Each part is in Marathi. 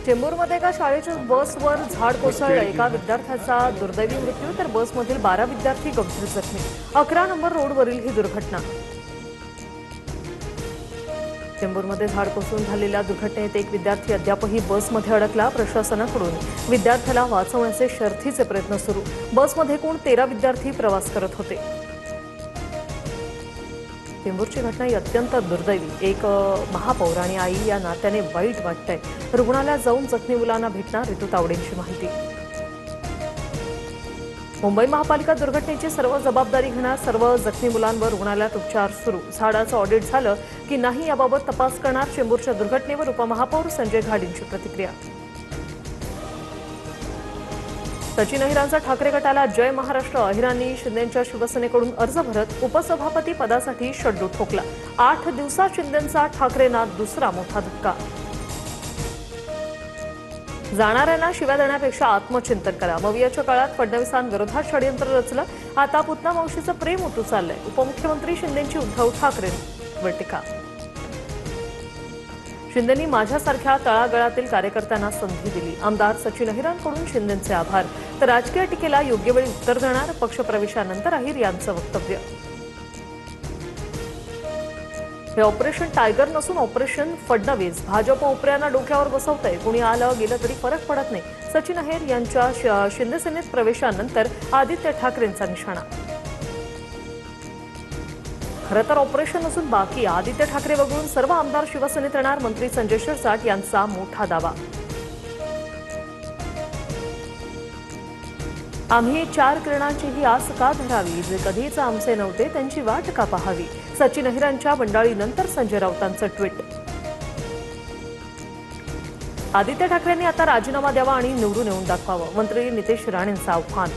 चेंबूरमध्ये एका शाळेच्या बसवर झाड कोसळलं. एका विद्यार्थ्याचा दुर्दैवी मृत्यू तर बसमधील 12 विद्यार्थी गंभीर जखमी. 11 नंबर रोडवरील ही दुर्घटना. चेंबूरमध्ये झाड कोसळून झालेल्या दुर्घटनेत एक विद्यार्थी अद्यापही बसमध्ये अडकला. प्रशासनाकडून विद्यार्थ्याला वाचवण्याचे शर्थीचे प्रयत्न सुरू. बसमध्ये एकूण 13 विद्यार्थी प्रवास करत होते. चेंबूरची घटना ही अत्यंत दुर्दैवी. एक महापौर आणि आई या नात्याने वाईट वाटतंय. रुग्णालयात जाऊन जखमी मुलांना भेटणार ऋतू तावडेंची माहिती. मुंबई महापालिका दुर्घटनेची सर्व जबाबदारी घेणार. सर्व जखमी मुलांवर रुग्णालयात उपचार सुरू. झाडाचं ऑडिट झालं की नाही याबाबत तपास करणार. चेंबूरच्या दुर्घटनेवर उपमहापौर संजय घाडींची प्रतिक्रिया. सचिन अहिरांचा ठाकरे गटाला जय महाराष्ट्र. अहिरांनी शिंदेंच्या शिवसेनेकडून अर्ज भरत उपसभापती पदासाठी शड्डू ठोकला. 8 दिवसात शिंदेंचा ठाकरेंना दुसरा मोठा धक्का. जाणाऱ्यांना शिव्या देण्यापेक्षा आत्मचिंतन करा. मवियाच्या काळात फडणवीसांविरोधात षडयंत्र रचलं. आता पुतना मावशीचं प्रेम उतू चाललंय. उपमुख्यमंत्री शिंदेंची उद्धव ठाकरेंवर टीका. शिंदेंनी माझ्यासारख्या तळागाळातील कार्यकर्त्यांना संधी दिली. आमदार सचिन अहिरांकडून शिंदेंचे आभार. तर राजकीय टीकेला योग्य वेळी उत्तर देणार. पक्षप्रवेशानंतर अहिर यांचं वक्तव्य. हे ऑपरेशन टायगर नसून ऑपरेशन फडणवीस. भाजप उपऱ्यांना डोक्यावर बसवतंय. कुणी आलं गेलं तरी फरक पडत नाही. सचिन अहिर यांच्या शिंदेसेनेत प्रवेशानंतर आदित्य ठाकरेंचा निशाणा. खरं तर ऑपरेशन नसून बाकी. आदित्य ठाकरे वगळून सर्व आमदार शिवसेनेत येणार. मंत्री संजय शिरसाट यांचा मोठा दावा. आम्ही 4 किरणांचीही आस का धरावी. जे कधीच आमचे नव्हते त्यांची वाट का पाहावी. सचिन अहिरांच्या बंडाळीनंतर संजय राऊतांचं ट्विट. आदित्य ठाकरेंनी आता राजीनामा द्यावा आणि निवडून येऊन दाखवावं. मंत्री नितेश राणेंचं आव्हान.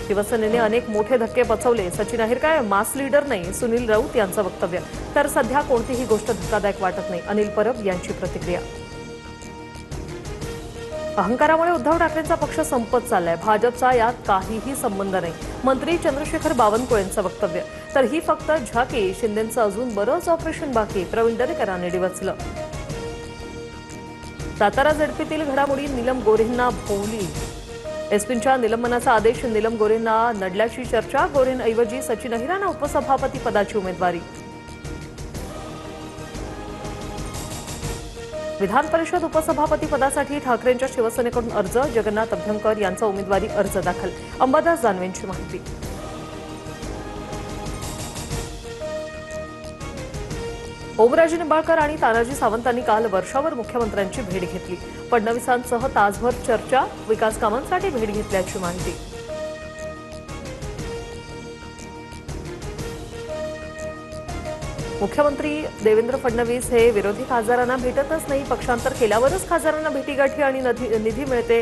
शिवसेनेने अनेक मोठे धक्के पचवले. सचिन अहिर काय मास लीडर नाही. सुनील राऊत यांचं वक्तव्य. तर सध्या कोणतीही गोष्ट धक्कादायक वाटत नाही. अनिल परब यांची प्रतिक्रिया. अहंकारामुळे उद्धव ठाकरेंचा पक्ष संपत चाललाय. भाजपचा यात काहीही संबंध नाही. मंत्री चंद्रशेखर बावनकुळेंचं वक्तव्य. तर ही फक्त झाकी. शिंदेंचं अजून बरंच ऑपरेशन बाकी. प्रवीण दरेकरांनी डिवचलं. सातारा झडपीतील घडामोडी. नीलम गोऱ्हेंना भोवली. एसपींच्या निलंबनाचा आदेश. नीलम गोऱ्हेंना नडल्याची चर्चा. गोऱ्हेंऐवजी सचिन अहिरांना उपसभापती पदाची उमेदवारी. विधान परिषद उपसभापती पदासाठी ठाकरेंच्या शिवसेनेकडून अर्ज. जगन्नाथ अभ्यंकर यांचा उमेदवारी अर्ज दाखल. अंबादास दानवेंची माहिती. ओमराजे निंबाळकर आणि तानाजी सावंतांनी काल वर्षावर मुख्यमंत्र्यांची भेट घेतली. फडणवीसांसह तासभर चर्चा. विकास कामांसाठी भेट घेतल्याची माहिती. मुख्यमंत्री देवेंद्र फडणवीस हे विरोधी खासदारांना भेटतच नाही. पक्षांतर केल्यावरच खासदारांना भेटीगाठी आणि निधी मिळते